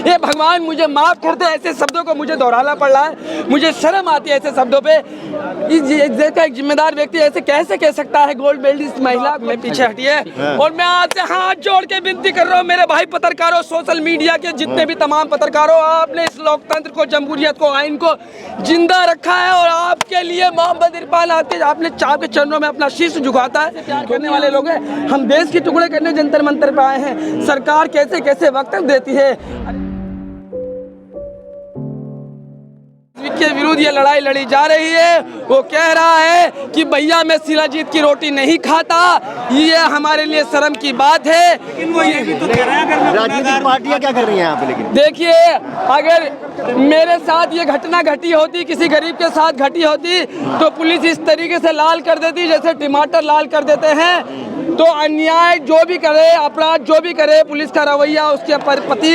ये भगवान मुझे माफ़ कर दे, ऐसे शब्दों को मुझे दोहराना पड़ रहा है, मुझे शर्म आती है ऐसे शब्दों पे। इस देश का एक जिम्मेदार व्यक्ति ऐसे कैसे कह सकता है गोल्ड मेडलिस्ट महिला, मैं पीछे हटिए। और मैं आज से हाथ जोड़ के विनती कर रहा हूँ मेरे भाई पत्रकारों, सोशल मीडिया के जितने भी तमाम पत्रकारों, आपने इस लोकतंत्र को, जमहूरियत को, आइन को जिंदा रखा है और आपके लिए मोहम्मद इरफान आपने आपके चरणों में अपना शीश झुकाता है। प्यार करने वाले लोग हैं, हम देश के टुकड़े करने जंतर मंतर पे आए हैं। सरकार कैसे कैसे वक्तव्य देती है, के विरुद्ध ये लड़ाई लड़ी जा रही है। वो कह रहा है कि भैया मैं शिलाजीत की रोटी नहीं खाता, ये हमारे लिए शर्म की बात है। लेकिन वो ये भी तो कह रहा है, अगर राजनीतिक पार्टियां क्या कर रही हैं यहाँ पे? लेकिन देखिए, अगर मेरे साथ ये घटना घटी होती, किसी गरीब के साथ घटी होती, तो पुलिस इस तरीके से लाल कर देती जैसे टमाटर लाल कर देते हैं। तो अन्याय जो भी करे, अपराध जो भी करे, पुलिस का रवैया उसके प्रति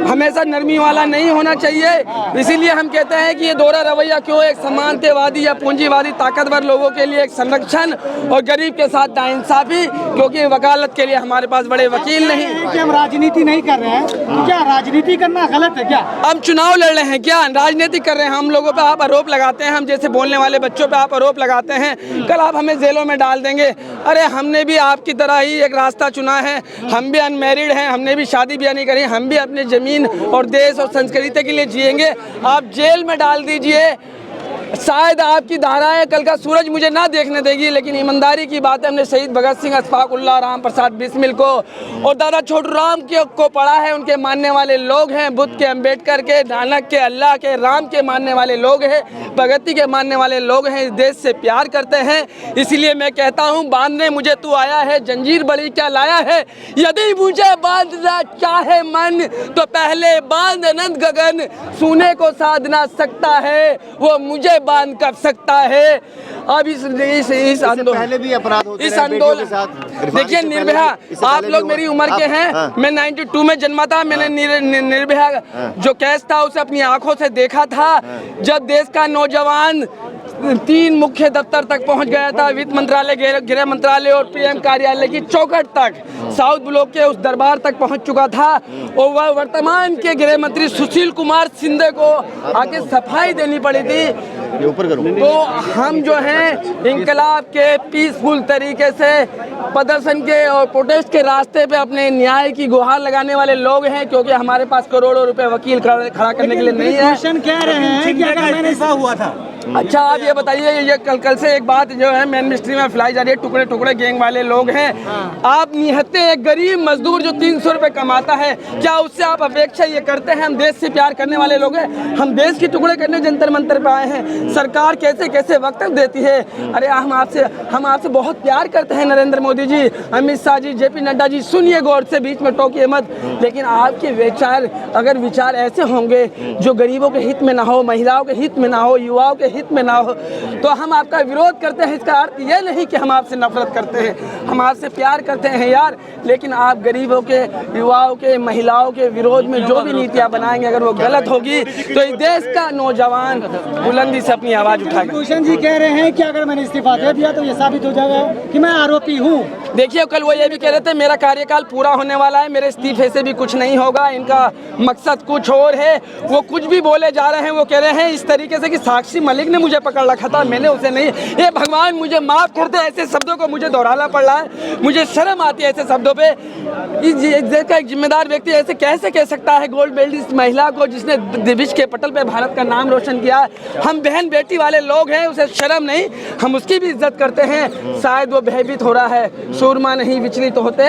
हमेशा नरमी वाला नहीं होना चाहिए। इसीलिए हम कहते हैं कि ये दोहरा रवैया क्यों, एक समानतावादी या पूंजीवादी ताकतवर लोगों के लिए एक संरक्षण और गरीब के साथ नाइंसाफी, क्योंकि वकालत के लिए हमारे पास बड़े वकील नहीं। कि हम राजनीति नहीं कर रहे हैं, तो क्या राजनीति करना गलत है क्या? हम चुनाव लड़ रहे हैं क्या, राजनीति कर रहे हैं? हम लोगों पे आप आरोप लगाते हैं, हम जैसे बोलने वाले बच्चों पे आप आरोप लगाते हैं, कल आप हमें जेलों में डाल देंगे। अरे हमने भी आपकी तरह ही एक रास्ता चुना है, हम भी अनमैरिड हैं, हमने भी शादी ब्याह नहीं करी, हम भी अपने ज़मीन और देश और संस्कृति के लिए जिएंगे। आप जेल में डाल दीजिए, शायद आपकी धाराएं कल का सूरज मुझे ना देखने देगी, लेकिन ईमानदारी की बात है, हमने शहीद भगत सिंह, अशफाक उल्लाह, राम प्रसाद बिस्मिल को और दादा छोटू राम को पढ़ा है। उनके मानने वाले लोग हैं, बुद्ध के, अम्बेडकर के, नानक के, अल्लाह के, राम के मानने वाले लोग हैं, भगत सिंह के मानने वाले लोग हैं, इस देश से प्यार करते हैं। इसीलिए मैं कहता हूँ, बांधने मुझे तू आया है, जंजीर बड़ी क्या लाया है, यदि मुझे बांधना चाहे मन तो पहले बांध अनंत गगन, सोने को साधना सकता है वो मुझे बांध कर सकता है। अब इस आंदोलन, पहले भी अपराध होते इस रहे आंदोलन बेटियों के साथ। देखिए, निर्भया, आप लोग मेरी उम्र के हैं, मैं 92 में जन्मा था, मैंने निर्भया जो केस था उसे अपनी आंखों से देखा था। जब देश का नौजवान 3 मुख्य दफ्तर तक पहुंच गया था, वित्त मंत्रालय, गृह मंत्रालय और पीएम कार्यालय की चौखट तक, साउथ ब्लॉक के उस दरबार तक पहुंच चुका था, और वह वर्तमान के गृह मंत्री सुशील कुमार शिंदे को आके सफाई देनी पड़ी थी। ऊपर करो। तो हम जो हैं इंकलाब के पीसफुल तरीके से प्रदर्शन के और प्रोटेस्ट के रास्ते पे अपने न्याय की गुहार लगाने वाले लोग हैं, क्योंकि हमारे पास करोड़ों रुपए वकील खड़ा करने के लिए नहीं है। कह रहे हैं कि अगर मैंने ऐसा हुआ था। अच्छा, आप ये बताइए, ये कल से एक बात जो है मेन मिनिस्ट्री में फैलाई जा रही है, टुकड़े टुकड़े गैंग वाले लोग हैं। आप निहत्ते एक गरीब मजदूर जो 300 रुपए कमाता है, क्या उससे आप अपेक्षा ये करते हैं? हम देश से प्यार करने वाले लोग हैं, हम देश के टुकड़े करने जंतर मंतर पे आए हैं। सरकार कैसे कैसे वक्तव्य देती है। अरे हम आपसे बहुत प्यार करते हैं, नरेंद्र मोदी जी, अमित शाह जी, जेपी नड्डा जी, सुनिए गौर से, बीच में टोकिए मत। लेकिन आपके विचार, अगर विचार ऐसे होंगे जो गरीबों के हित में ना हो, महिलाओं के हित में ना हो, युवाओं के हित में ना हो, तो हम आपका विरोध करते हैं। इसका अर्थ ये नहीं कि हम आपसे नफरत करते हैं, हम आपसे प्यार करते हैं यार। लेकिन आप गरीबों के, युवाओं के, महिलाओं के विरोध में जो भी नीतियां बनाएंगे, अगर वो गलत होगी तो इस देश का नौजवान बुलंदी से अपनी आवाज उठाएगा। भूषण जी कह रहे हैं कि अगर मैंने इस्तीफा दे दिया तो ये साबित हो जाएगा कि मैं आरोपी हूँ। देखिए, कल वो ये भी कह रहे थे मेरा कार्यकाल पूरा होने वाला है, मेरे इस्तीफे से भी कुछ नहीं होगा, इनका मकसद कुछ और है। वो कुछ भी बोले जा रहे हैं, वो कह रहे हैं इस तरीके से कि साक्षी मलिक ने मुझे पकड़ रखा था, मैंने उसे नहीं। ये भगवान मुझे माफ़ कर दे, ऐसे शब्दों को मुझे दोहराना पड़ रहा है, मुझे शर्म आती है ऐसे शब्दों पे। इस देश का एक जिम्मेदार व्यक्ति ऐसे कैसे कह सकता है गोल्ड मेडलिस्ट महिला को, जिसने विश्व के पटल पे भारत का नाम रोशन किया। हम बहन बेटी वाले लोग हैं, उसे शर्म नहीं, हम उसकी भी इज्जत करते हैं। शायद वो भयभीत हो रहा है, सूरमा नहीं विचलित होते,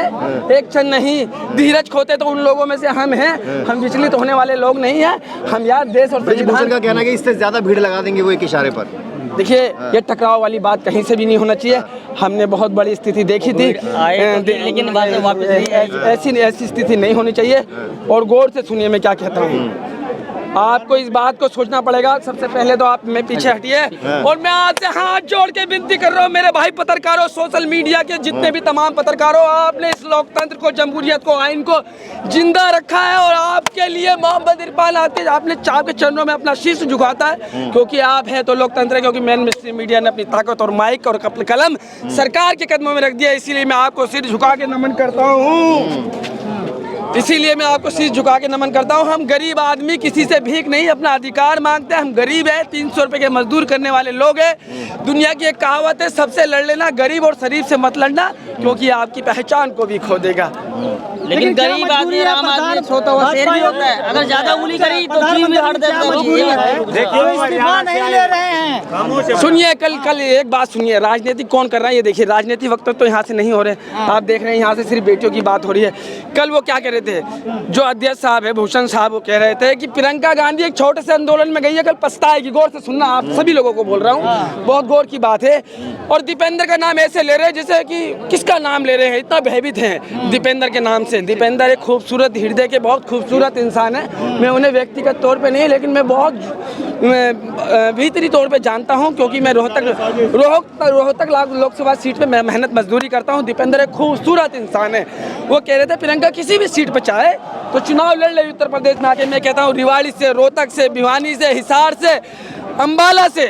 एक क्षण नहीं धीरज खोते, तो उन लोगों में से हम हैं। हम विचलित होने वाले लोग नहीं हैं। हम यार देश और संविधान का कहना है कि इससे ज्यादा भीड़ लगा देंगे वो एक इशारे पर। देखिए, ये टकराव वाली बात कहीं से भी नहीं होना चाहिए। हमने बहुत बड़ी स्थिति देखी थी, लेकिन ऐसी स्थिति नहीं होनी चाहिए। और गौर से सुनिए मैं क्या कहता हूँ, आपको इस बात को सोचना पड़ेगा। सबसे पहले तो आप मैं पीछे हटिए, और मैं आज से हाथ जोड़ के विनती कर रहा हूँ मेरे भाई पत्रकारों, सोशल मीडिया के जितने भी तमाम पत्रकारों, आपने इस लोकतंत्र को, जमहूरियत को, आइन को जिंदा रखा है और आपके लिए मोहम्मद इरफान आपके चरणों में अपना शीश झुकाता है, क्योंकि आप है तो लोकतंत्र है, क्योंकि मेन मिनिस्ट्री मीडिया ने अपनी ताकत और माइक और कलम सरकार के कदमों में रख दिया। इसीलिए मैं आपको सिर झुका के नमन करता हूँ। इसीलिए मैं आपको शीश झुका के नमन करता हूँ। हम गरीब आदमी किसी से भीख नहीं, अपना अधिकार मांगते हैं। हम गरीब है, 300 रुपए के मजदूर करने वाले लोग हैं। दुनिया की एक कहावत है, सबसे लड़ लेना, गरीब और शरीफ से मत लड़ना, क्योंकि आपकी पहचान को भी खो देगा। लेकिन गरीब आदमी और आम आदमी सोता हुआ शेर भी होता है। अगर ज्यादा उंगली करी तो चीन में हट देता है। इस्तीफा नहीं ले रहे हैं। सुनिए, कल एक बात सुनिए, राजनीति कौन कर रहा है ये देखिए। राजनीति वक्त तो यहाँ से नहीं हो रहे, आप देख रहे हैं यहाँ से सिर्फ बेटियों की बात हो रही है। कल वो क्या कह रहे थे, जो अध्यक्ष साहब है भूषण साहब, वो कह रहे थे कि प्रियंका गांधी एक छोटे से आंदोलन में गई है, कल पछताएगी। गौर से सुनना, आप सभी लोगों को बोल रहा हूँ, बहुत गौर की बात है। और दीपेंद्र का नाम ऐसे ले रहे हैं जैसे कि किसका नाम ले रहे हैं, इतना भयभीत हैं दीपेंद्र के नाम से। दीपेंद्र एक खूबसूरत हृदय के बहुत खूबसूरत इंसान है। मैं उन्हें व्यक्तिगत तौर पे नहीं, लेकिन मैं बहुत भीतरी तौर पे जानता हूं, क्योंकि मैं रोहतक लोकसभा सीट पे मैं मेहनत मजदूरी करता हूं। दीपेंद्र एक खूबसूरत इंसान है। वो कह रहे थे प्रियंका किसी भी सीट पर चाहे तो चुनाव लड़ ले उत्तर प्रदेश में आके। मैं कहता हूँ रेवाड़ी से, रोहतक से, भिवानी से, हिसार से, अंबाला से,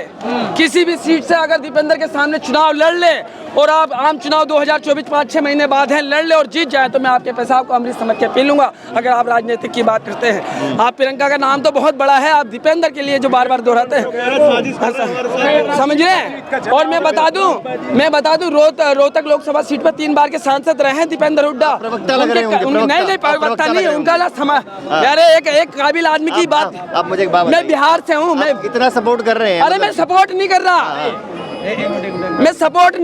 किसी भी सीट से अगर दीपेंद्र के सामने चुनाव लड़ ले, और आप आम चुनाव 2024 5-6 महीने बाद हैं, लड़ ले और जीत जाए, तो मैं आपके पेशाब को अमृत समझ के पी लूंगा। अगर आप राजनीतिक की बात करते हैं, आप प्रियंका का नाम तो बहुत बड़ा है, आप दीपेंद्र के लिए जो बार बार दोहराते हैं, समझ रहे हैं। और मैं बता दूं रोहतक लोकसभा सीट पर 3 बार के सांसद रहे हैं दीपेंद्र हुड्डा। प्रवक्ता लग रहे हैं नहीं प्रवक्ता नहीं, उनका ना यार एक काबिल आदमी की बात। आप मुझे एक बात मैं बिहार से हूँ, मैं इतना सपोर्ट कर रहे हैं। अरे मैं सपोर्ट नहीं कर रहा, मैं सपोर्ट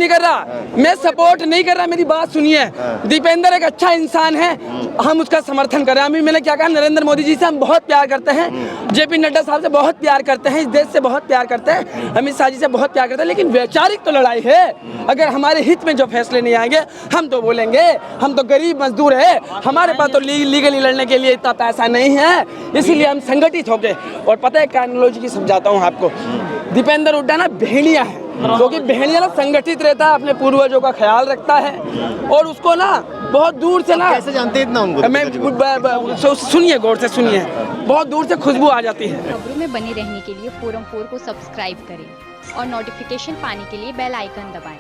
नहीं कर रहा, मेरी बात सुनिए। दीपेंद्र एक अच्छा इंसान है, हम उसका समर्थन कर रहे हैं। अभी मैंने क्या कहा, नरेंद्र मोदी जी से हम बहुत प्यार करते हैं, जेपी नड्डा साहब से बहुत प्यार करते हैं, इस देश से बहुत प्यार करते हैं, अमित शाह जी से बहुत प्यार करते हैं, लेकिन वैचारिक तो लड़ाई है। अगर हमारे हित में जो फैसले नहीं आएंगे, हम तो बोलेंगे हम तो गरीब मजदूर है, हमारे पास तो लीगली लड़ने के लिए इतना पैसा नहीं है, इसीलिए हम संगठित होके। और पता है क्या एनालॉजी की समझाता हूँ आपको, दीपेंद्र हुड्डा ना भेड़िया है, क्योंकि भेड़िया ना संगठित रहता है, अपने पूर्वजों का ख्याल रखता है, और उसको ना बहुत दूर से ना, कैसे जानते हैं इतना उनको? मैं सुनिए, गौर से सुनिए, बहुत दूर से खुशबू आ जाती है। खबरों में बने रहने के लिए फोरम 4 को सब्सक्राइब करें और नोटिफिकेशन पाने के लिए बेल आइकन दबाएं।